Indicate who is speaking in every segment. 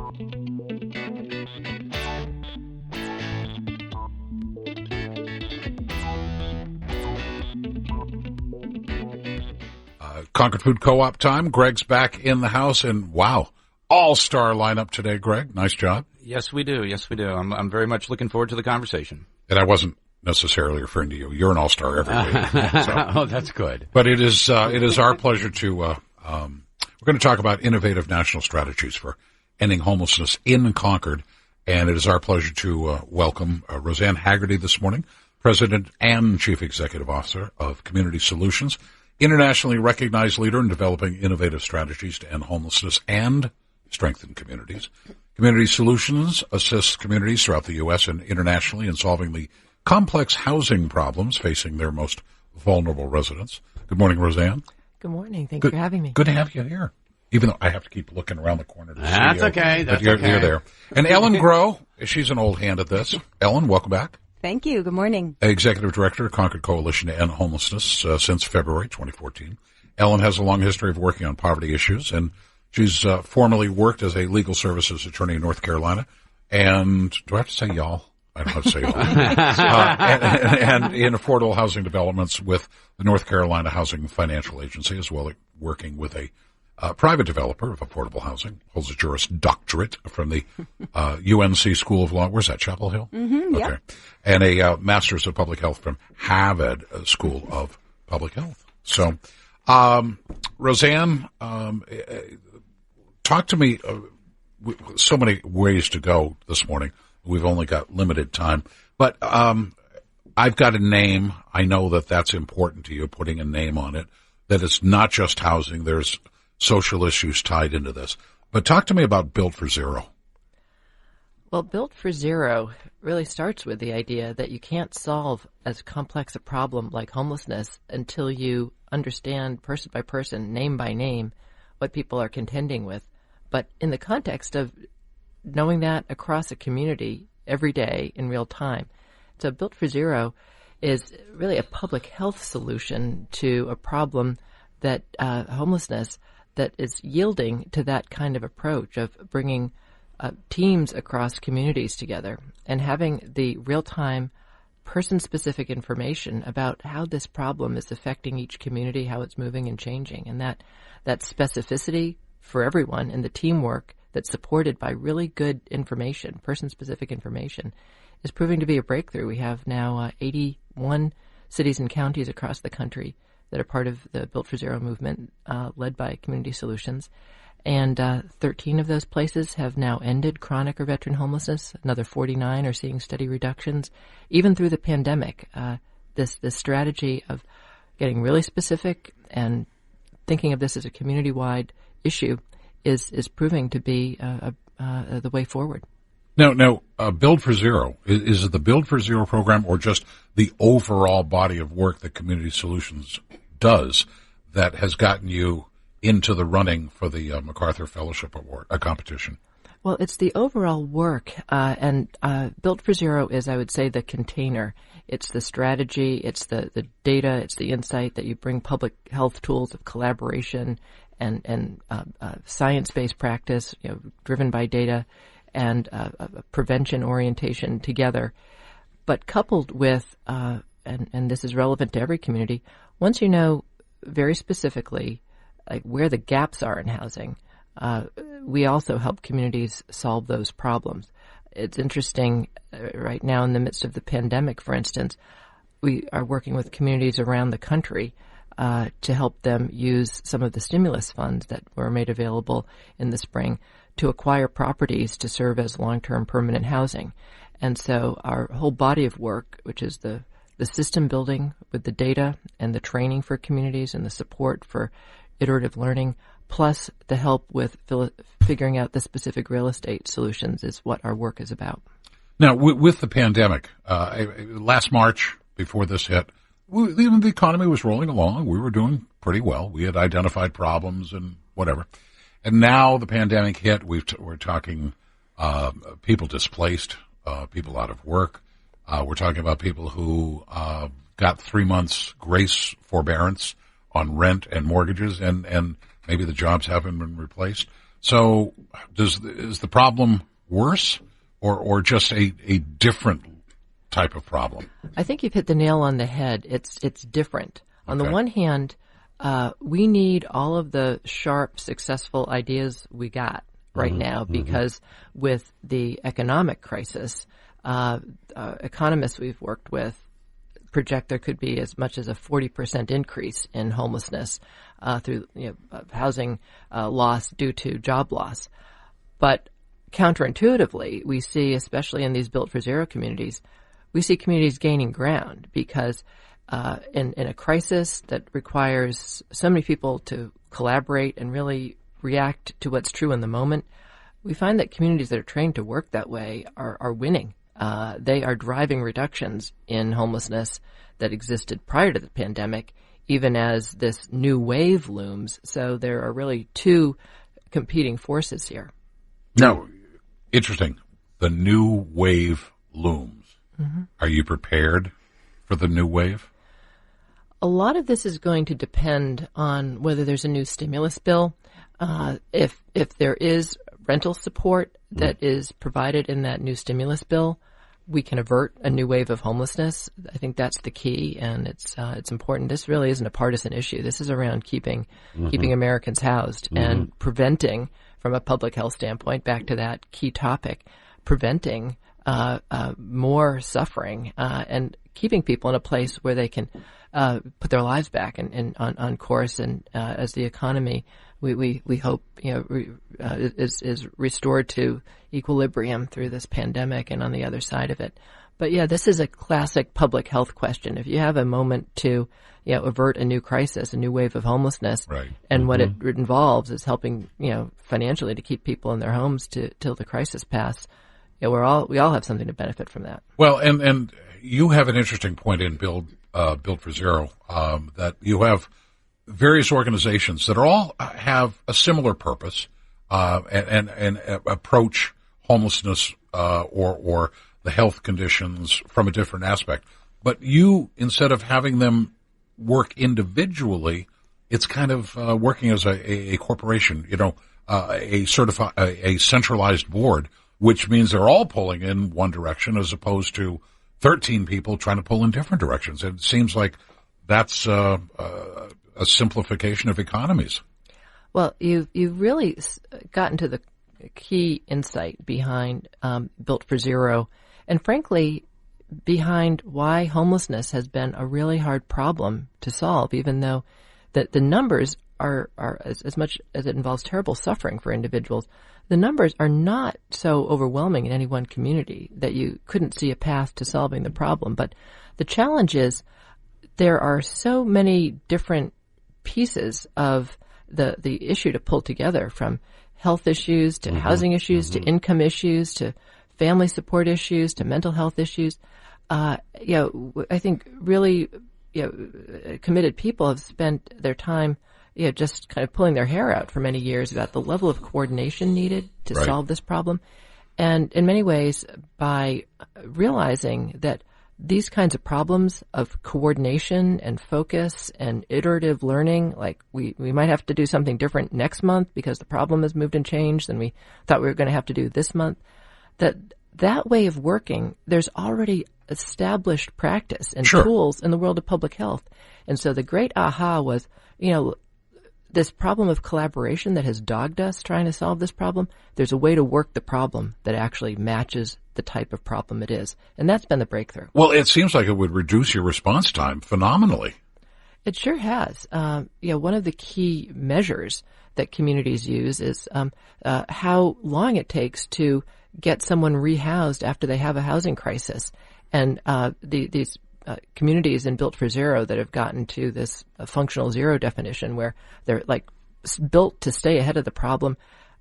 Speaker 1: Concord Food Co-op time. Greg's back in the house, and wow, all-star lineup today, Greg. Nice job.
Speaker 2: Yes, we do. Yes, we do. I'm very much looking forward to the conversation.
Speaker 1: And I wasn't necessarily referring to you. You're an all-star every day. So.
Speaker 2: Oh, that's good.
Speaker 1: But it is our pleasure to, we're going to talk about innovative national strategies for ending homelessness in Concord. And it is our pleasure to welcome Rosanne Haggerty this morning, President and Chief Executive Officer of Community Solutions, internationally recognized leader in developing innovative strategies to end homelessness and strengthen communities. Community Solutions assists communities throughout the U.S. and internationally in solving the complex housing problems facing their most vulnerable residents. Good morning, Rosanne.
Speaker 3: Good morning. Thanks for having me.
Speaker 1: Good to have you here, even though I have to keep looking around the corner to see you.
Speaker 2: That's okay.
Speaker 1: But you're there. And Ellen Groh, she's an old hand at this. Ellen, welcome back.
Speaker 4: Thank you. Good morning.
Speaker 1: Executive Director of Concord Coalition to End Homelessness since February 2014. Ellen has a long history of working on poverty issues, and she's formerly worked as a legal services attorney in North Carolina. And do I have to say y'all? I don't have to say y'all. And in affordable housing developments with the North Carolina Housing Financial Agency, as well as working with a private developer of affordable housing, holds a Juris Doctorate from the UNC School of Law. Where's that, Chapel Hill?
Speaker 4: Mm-hmm,
Speaker 1: okay.
Speaker 4: Yep.
Speaker 1: And a Master's of Public Health from Harvard School of Public Health. So, Rosanne, talk to me. So many ways to go this morning. We've only got limited time. But I've got a name. I know that that's important to you, putting a name on it, that it's not just housing. There's social issues tied into this. But talk to me about Built for Zero.
Speaker 3: Well, Built for Zero really starts with the idea that you can't solve as complex a problem like homelessness until you understand person by person, name by name, what people are contending with. But in the context of knowing that across a community every day in real time. So Built for Zero is really a public health solution to a problem that homelessness that is yielding to that kind of approach of bringing teams across communities together and having the real-time person-specific information about how this problem is affecting each community, how it's moving and changing. And that specificity for everyone and the teamwork that's supported by really good information, person-specific information, is proving to be a breakthrough. We have now 81 cities and counties across the country that are part of the Built for Zero movement, led by Community Solutions. And 13 of those places have now ended chronic or veteran homelessness. Another 49 are seeing steady reductions. Even through the pandemic, this strategy of getting really specific and thinking of this as a community-wide issue is proving to be the way forward.
Speaker 1: Now, Build for Zero, is it the Build for Zero program or just the overall body of work that Community Solutions does that has gotten you into the running for the MacArthur Fellowship Award, a competition?
Speaker 3: Well, it's the overall work, and Built for Zero is, I would say, the container. It's the strategy, it's the data, it's the insight that you bring public health tools of collaboration and science-based practice, driven by data, and prevention orientation together. But coupled with, and this is relevant to every community, once you know very specifically like where the gaps are in housing, we also help communities solve those problems. It's interesting right now in the midst of the pandemic, for instance, we are working with communities around the country to help them use some of the stimulus funds that were made available in the spring to acquire properties to serve as long-term permanent housing. And so our whole body of work, which is the system building with the data and the training for communities and the support for iterative learning, plus the help with figuring out the specific real estate solutions, is what our work is about.
Speaker 1: Now, with the pandemic, last March, before this hit, the economy was rolling along. We were doing pretty well. We had identified problems and whatever. And now the pandemic hit. We're talking people displaced, people out of work. We're talking about people who got 3 months grace forbearance on rent and mortgages, and maybe the jobs haven't been replaced. So is the problem worse or just a different type of problem?
Speaker 3: I think you've hit the nail on the head. It's different. On the one hand, we need all of the sharp, successful ideas we got right now because with the economic crisis, economists we've worked with project there could be as much as a 40% increase in homelessness through housing loss due to job loss. But counterintuitively, we see, especially in these Built for Zero communities, we see communities gaining ground because in a crisis that requires so many people to collaborate and really react to what's true in the moment, we find that communities that are trained to work that way are winning. They are driving reductions in homelessness that existed prior to the pandemic, even as this new wave looms. So there are really two competing forces here.
Speaker 1: Now, interesting. The new wave looms. Are you prepared for the new wave?
Speaker 3: A lot of this is going to depend on whether there's a new stimulus bill. If there is rental support that is provided in that new stimulus bill, we can avert a new wave of homelessness. I think that's the key, and it's important. This really isn't a partisan issue. This is around keeping Americans housed and preventing, from a public health standpoint, back to that key topic, preventing more suffering and keeping people in a place where they can put their lives back on course. And as the economy, we hope is restored to equilibrium through this pandemic and on the other side of it. But yeah, this is a classic public health question. If you have a moment to avert a new crisis, a new wave of homelessness,
Speaker 1: right.
Speaker 3: And what it involves is helping financially to keep people in their homes till the crisis pass. We all have something to benefit from that.
Speaker 1: Well, and you have an interesting point in Built for Zero, that you have various organizations that all have a similar purpose and approach homelessness or the health conditions from a different aspect. But you, instead of having them work individually, it's kind of working as a corporation, a centralized board, which means they're all pulling in one direction as opposed to 13 people trying to pull in different directions. It seems like that's a simplification of economies.
Speaker 3: Well, you've really gotten to the key insight behind Built for Zero, and frankly, behind why homelessness has been a really hard problem to solve, even though the numbers are as much as it involves terrible suffering for individuals. The numbers are not so overwhelming in any one community that you couldn't see a path to solving the problem. But the challenge is there are so many different pieces of the issue to pull together, from health issues to housing issues to income issues to family support issues to mental health issues. I think really committed people have spent their time just kind of pulling their hair out for many years about the level of coordination needed to solve this problem. And in many ways, by realizing that these kinds of problems of coordination and focus and iterative learning, like we might have to do something different next month because the problem has moved and changed than we thought we were going to have to do this month, that way of working, there's already established practice and tools in the world of public health. And so the great aha was, this problem of collaboration that has dogged us trying to solve this problem, there's a way to work the problem that actually matches the type of problem it is. And that's been the breakthrough. Well,
Speaker 1: it seems like it would reduce your response time phenomenally.
Speaker 3: It sure has. One of the key measures that communities use is how long it takes to get someone rehoused after they have a housing crisis. And these communities in Built for Zero that have gotten to this functional zero definition where they're like built to stay ahead of the problem.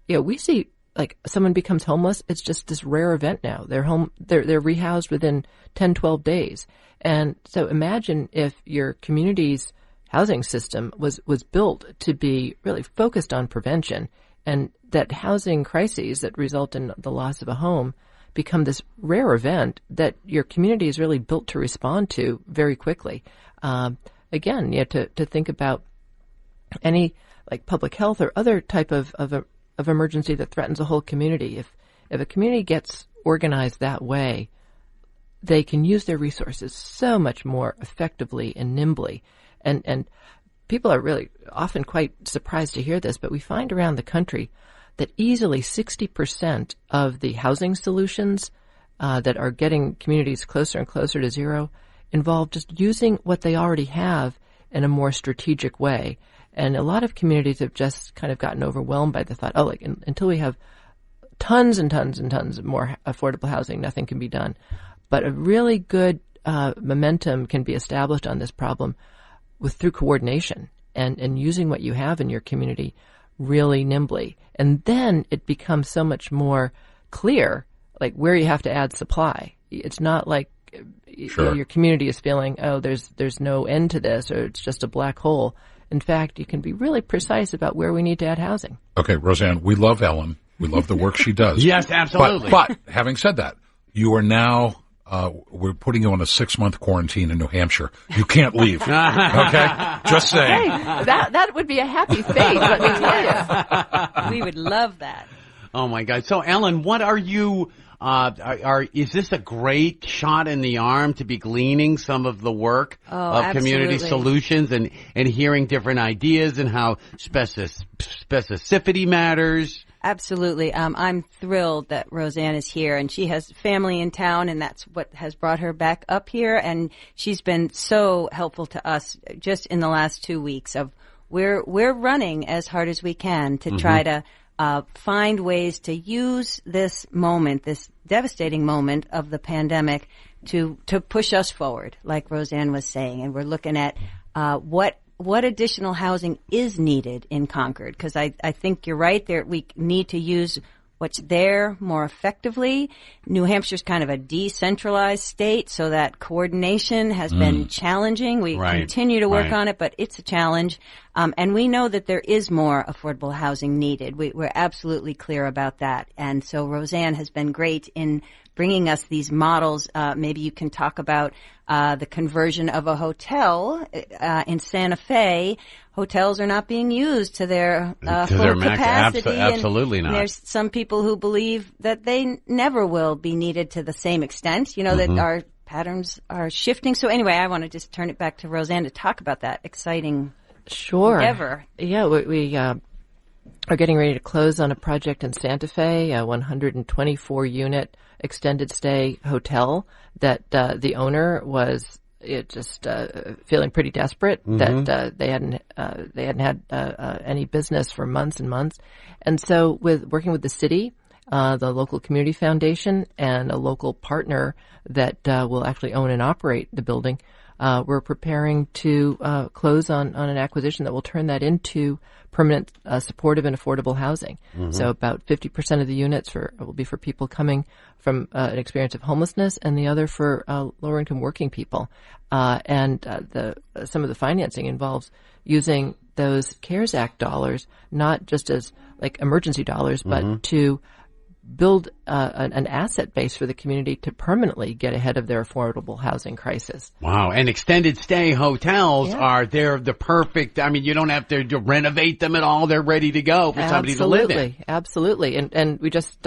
Speaker 3: We see like someone becomes homeless. It's just this rare event now. They're rehoused within 10, 12 days. And so imagine if your community's housing system was built to be really focused on prevention, and that housing crises that result in the loss of a home become this rare event that your community is really built to respond to very quickly. To think about any like public health or other type of of emergency that threatens a whole community. If a community gets organized that way, they can use their resources so much more effectively and nimbly. And people are really often quite surprised to hear this, but we find around the country that easily 60% of the housing solutions that are getting communities closer and closer to zero involve just using what they already have in a more strategic way. And a lot of communities have just kind of gotten overwhelmed by the thought, until we have tons and tons and tons of more affordable housing, nothing can be done. But a really good momentum can be established on this problem through coordination and using what you have in your community really nimbly. And then it becomes so much more clear, like where you have to add supply. It's not like your community is feeling, there's no end to this, or it's just a black hole. In fact, you can be really precise about where we need to add housing. Okay,
Speaker 1: Rosanne, we love Ellen. We love the work she does.
Speaker 2: Yes, absolutely.
Speaker 1: But having said that, you are now, we're putting you on a 6-month quarantine in New Hampshire. You can't leave. Okay? Just saying.
Speaker 3: Hey, that would be a happy fate, let me tell you.
Speaker 4: We would love that.
Speaker 2: Oh my God. So Ellen, what are you, is this a great shot in the arm to be gleaning some of the work of community solutions and hearing different ideas and how specificity matters?
Speaker 4: Absolutely. I'm thrilled that Rosanne is here, and she has family in town, and that's what has brought her back up here. And she's been so helpful to us just in the last 2 weeks of we're running as hard as we can to try to find ways to use this moment, this devastating moment of the pandemic to push us forward, like Rosanne was saying. And we're looking at what additional housing is needed in Concord, because I think you're right there. We need to use what's there more effectively. New Hampshire's kind of a decentralized state, so that coordination has been challenging. We continue to work on it, but it's a challenge. And we know that there is more affordable housing needed. We're absolutely clear about that. And so Rosanne has been great in bringing us these models. Maybe you can talk about the conversion of a hotel in Santa Fe. Hotels are not being used to their full capacity.
Speaker 2: Absolutely not.
Speaker 4: And there's some people who believe that they never will be needed to the same extent, that our patterns are shifting. So anyway, I want to just turn it back to Rosanne to talk about that exciting endeavor.
Speaker 3: Yeah, we are getting ready to close on a project in Santa Fe, a 124-unit extended stay hotel that the owner was feeling pretty desperate that they hadn't had any business for months and months, and so working with the city, the local community foundation, and a local partner that will actually own and operate the building, we're preparing to close on an acquisition that will turn that into permanent supportive and affordable housing. So about 50% of the units will be for people coming from an experience of homelessness, and the other for lower income working people. And some of the financing involves using those CARES Act dollars not just as like emergency dollars, but to build an asset base for the community to permanently get ahead of their affordable housing crisis.
Speaker 2: Wow. And extended stay hotels they're the perfect, you don't have to renovate them at all. They're ready to go for somebody to live in.
Speaker 3: Absolutely. And we just,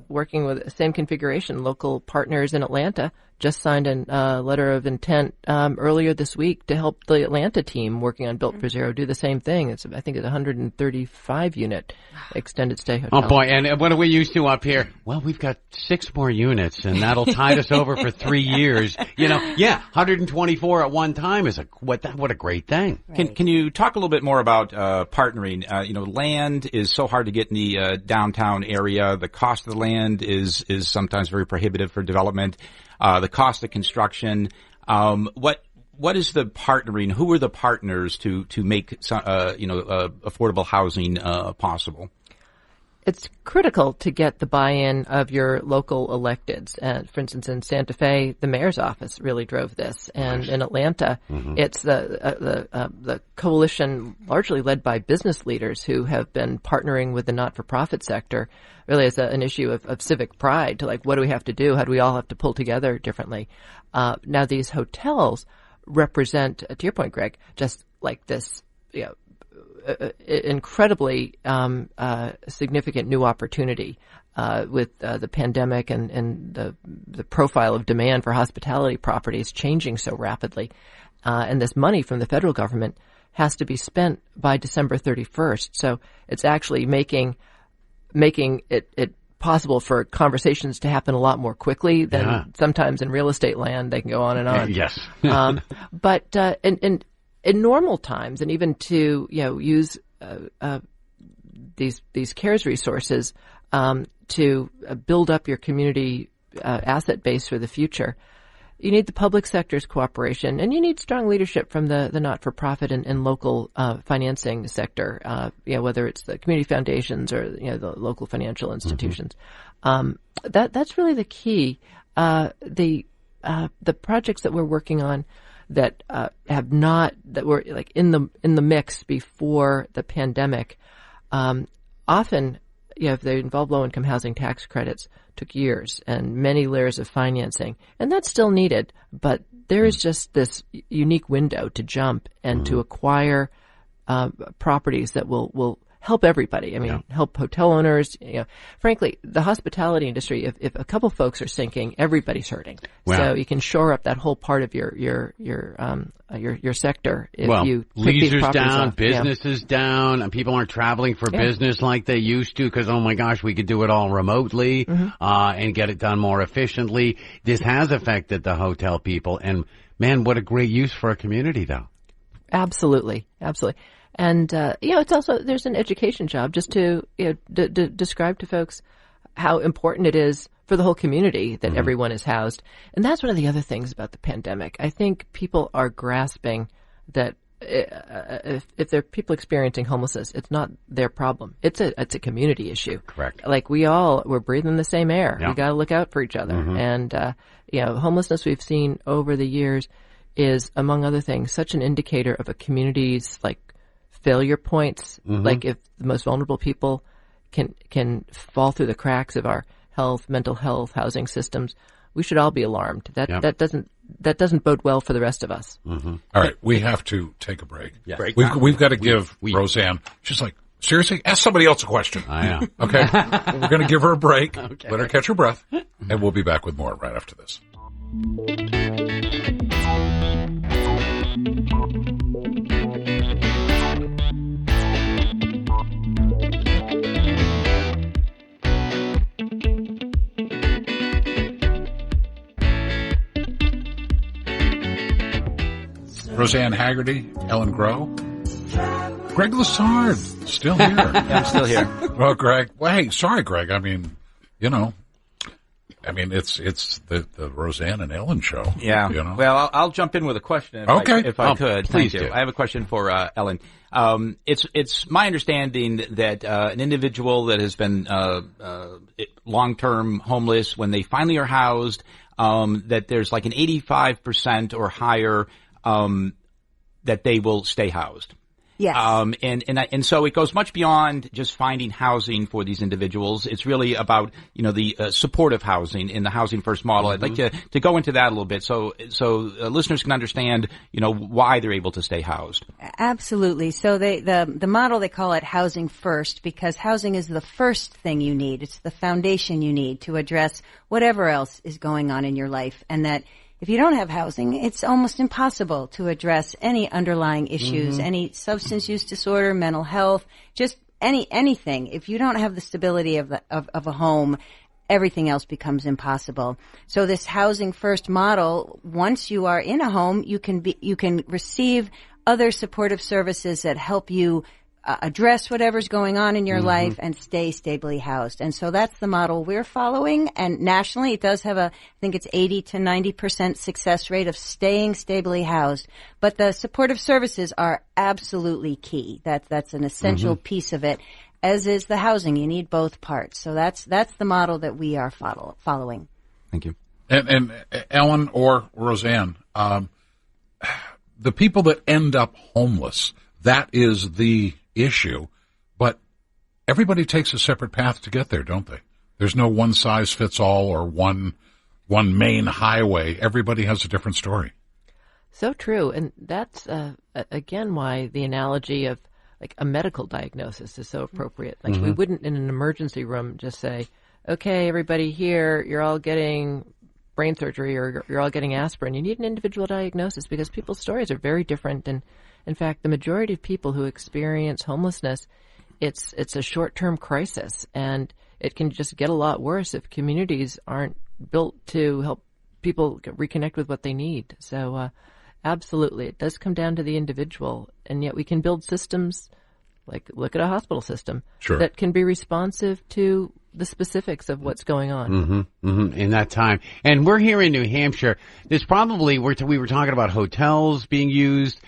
Speaker 3: working with the same configuration, local partners in Atlanta just signed a letter of intent earlier this week to help the Atlanta team working on Built for Zero do the same thing. I think it's a 135-unit extended stay hotel.
Speaker 2: Oh, boy. And what are we used to up here? Well, we've got 6 more units, and that'll tide us over for 3 years. 124 at one time is what a great thing.
Speaker 5: Right. Can you talk a little bit more about partnering? Land is so hard to get in the downtown area. The cost of the land is sometimes very prohibitive for development. The cost of construction. What is the partnering? Who are the partners to make affordable housing possible?
Speaker 3: It's critical to get the buy-in of your local electeds. For instance, in Santa Fe, the mayor's office really drove this, and in Atlanta, it's the coalition, largely led by business leaders who have been partnering with the not-for-profit sector, really as an issue of civic pride. To what do we have to do? How do we all have to pull together differently? Now, these hotels represent, to your point, Greg, just like this, incredibly significant new opportunity with the pandemic and the profile of demand for hospitality properties changing so rapidly. And this money from the federal government has to be spent by December 31st. So it's actually making it possible for conversations to happen a lot more quickly than sometimes in real estate land. They can go on and on.
Speaker 2: Yes.
Speaker 3: But in normal times, and even to use these CARES resources to build up your community asset base for the future, you need the public sector's cooperation, and you need strong leadership from the not-for-profit and local financing sector. Whether it's the community foundations or the local financial institutions. That's really the key. The projects that we're working on that that were like in the mix before the pandemic, often, if they involve low-income housing tax credits, took years and many layers of financing, and that's still needed. But there is just this unique window to jump and to acquire properties that will help everybody. I mean, help hotel owners. Frankly, the hospitality industry, if a couple folks are sinking, everybody's hurting. Wow. So you can shore up that whole part of your sector if you pick these
Speaker 2: leisure's
Speaker 3: properties
Speaker 2: down,
Speaker 3: off.
Speaker 2: business is down, and people aren't traveling for business like they used to because, oh my gosh, we could do it all remotely and get it done more efficiently. This has affected the hotel people, and man, what a great use for a community, though.
Speaker 3: Absolutely. And, it's also, there's an education job just to describe to folks how important it is for the whole community that everyone is housed. And that's one of the other things about the pandemic. I think people are grasping that if there are people experiencing homelessness, it's not their problem. It's a community issue.
Speaker 2: Correct.
Speaker 3: Like we're breathing the same air. Yeah. We got to look out for each other. And, homelessness we've seen over the years is, among other things, such an indicator of a community's failure points. Like if the most vulnerable people can fall through the cracks of our mental health, housing systems, we should all be alarmed. That doesn't bode well for the rest of us.
Speaker 1: All right, we have to take a break.
Speaker 2: Yes.
Speaker 1: We've got to give Rosanne. She's like, seriously, ask somebody else a question.
Speaker 2: I am.
Speaker 1: Okay, we're going to give her a break. Okay. Let her catch her breath, and we'll be back with more right after this. Rosanne Haggerty, Ellen Groh, Greg Lessard, still here.
Speaker 5: I'm still here.
Speaker 1: Well, Greg. Well, hey, sorry, Greg. I mean, it's the Rosanne and Ellen show.
Speaker 5: Yeah. Well, I'll jump in with a question if I could.
Speaker 2: Please
Speaker 5: Thank you.
Speaker 2: do.
Speaker 5: I have a question for Ellen. It's my understanding that an individual that has been long-term homeless, when they finally are housed, that there's like an 85% or higher that they will stay housed.
Speaker 4: Yes.
Speaker 5: And so it goes much beyond just finding housing for these individuals. It's really about, the supportive housing in the Housing First model. I'd like to go into that a little bit so listeners can understand, why they're able to stay housed.
Speaker 4: Absolutely. So the model, they call it Housing First because housing is the first thing you need. It's the foundation you need to address whatever else is going on in your life, and that if you don't have housing, it's almost impossible to address any underlying issues, any substance use disorder, mental health, just anything. If you don't have the stability of a home, everything else becomes impossible. So this Housing First model, once you are in a home, you can receive other supportive services that help you address whatever's going on in your life and stay stably housed. And so that's the model we're following. And nationally, it does have I think it's 80 to 90% success rate of staying stably housed. But the supportive services are absolutely key. That's an essential piece of it, as is the housing. You need both parts. So that's the model that we are following.
Speaker 5: Thank you.
Speaker 1: And Ellen or Rosanne, the people that end up homeless, that is the issue, but everybody takes a separate path to get there, don't they? There's no one size fits all or one main highway. Everybody has a different story.
Speaker 3: So true. And that's, again, why the analogy of like a medical diagnosis is so appropriate. Like we wouldn't in an emergency room just say, okay, everybody here, you're all getting brain surgery or you're all getting aspirin. You need an individual diagnosis because people's stories are very different. And in fact, the majority of people who experience homelessness, it's a short-term crisis, and it can just get a lot worse if communities aren't built to help people reconnect with what they need. So absolutely, it does come down to the individual, and yet we can build systems, like look at a hospital system, that can be responsive to the specifics of what's going on
Speaker 2: in that time. And we're here in New Hampshire. There's probably, we were talking about hotels being used.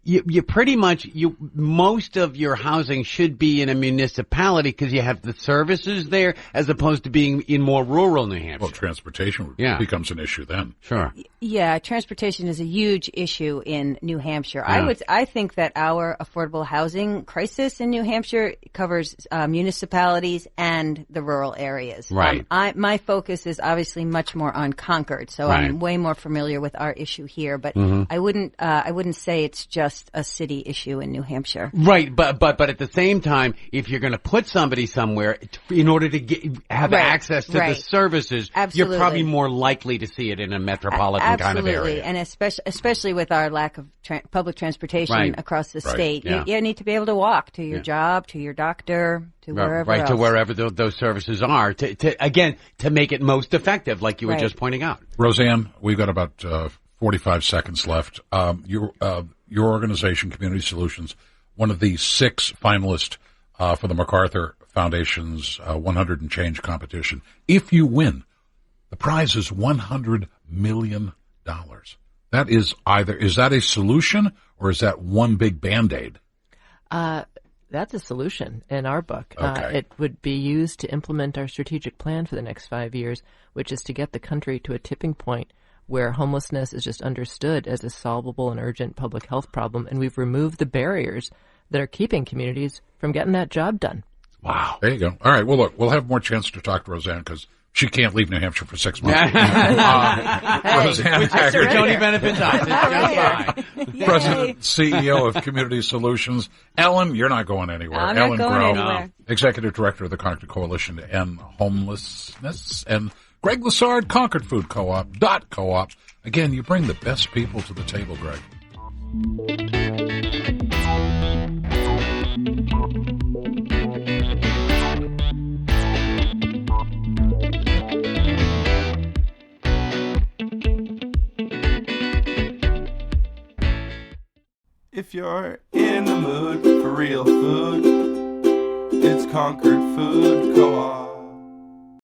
Speaker 2: You pretty much, most of your housing should be in a municipality because you have the services there as opposed to being in more rural New Hampshire.
Speaker 1: Well, transportation becomes an issue then.
Speaker 2: Sure.
Speaker 4: Yeah, transportation is a huge issue in New Hampshire. I think that our affordable housing crisis in New Hampshire covers municipalities and the rural areas.
Speaker 2: Right.
Speaker 4: My focus is obviously much more on Concord, so I'm way more familiar with our issue here. But I wouldn't say it's just a city issue in New Hampshire.
Speaker 2: Right, but at the same time, if you're going to put somebody somewhere, in order to have access to the services, you're probably more likely to see it in a metropolitan kind of area.
Speaker 4: And especially with our lack of public transportation across the state, you need to be able to walk to your job, to your doctor, to wherever else.
Speaker 2: To wherever those services are, to make it most effective, like you were just pointing out.
Speaker 1: Rosanne, we've got about 45 seconds left. Your organization, Community Solutions, one of the 6 finalists for the MacArthur Foundation's 100 and Change competition. If you win, the prize is $100 million. That is is that a solution or is that one big Band-Aid?
Speaker 3: That's a solution in our book.
Speaker 1: Okay.
Speaker 3: It would be used to implement our strategic plan for the next 5 years, which is to get the country to a tipping point where homelessness is just understood as a solvable and urgent public health problem, and we've removed the barriers that are keeping communities from getting that job done.
Speaker 2: Wow.
Speaker 1: There you go. All right. Well, look, we'll have more chance to talk to Rosanne because she can't leave New Hampshire for 6 months. Rosanne Haggerty,
Speaker 2: Tony benefits us.
Speaker 1: President, CEO of Community Solutions. Ellen, you're not going anywhere.
Speaker 4: I'm
Speaker 1: Ellen
Speaker 4: not going
Speaker 1: Groh,
Speaker 4: anywhere.
Speaker 1: Executive Director of the Concord Coalition to End Homelessness, and Greg Lessard, Concord Food Co-op. Again, you bring the best people to the table, Greg.
Speaker 6: If you're in the mood for real food, it's Concord Food Co-op.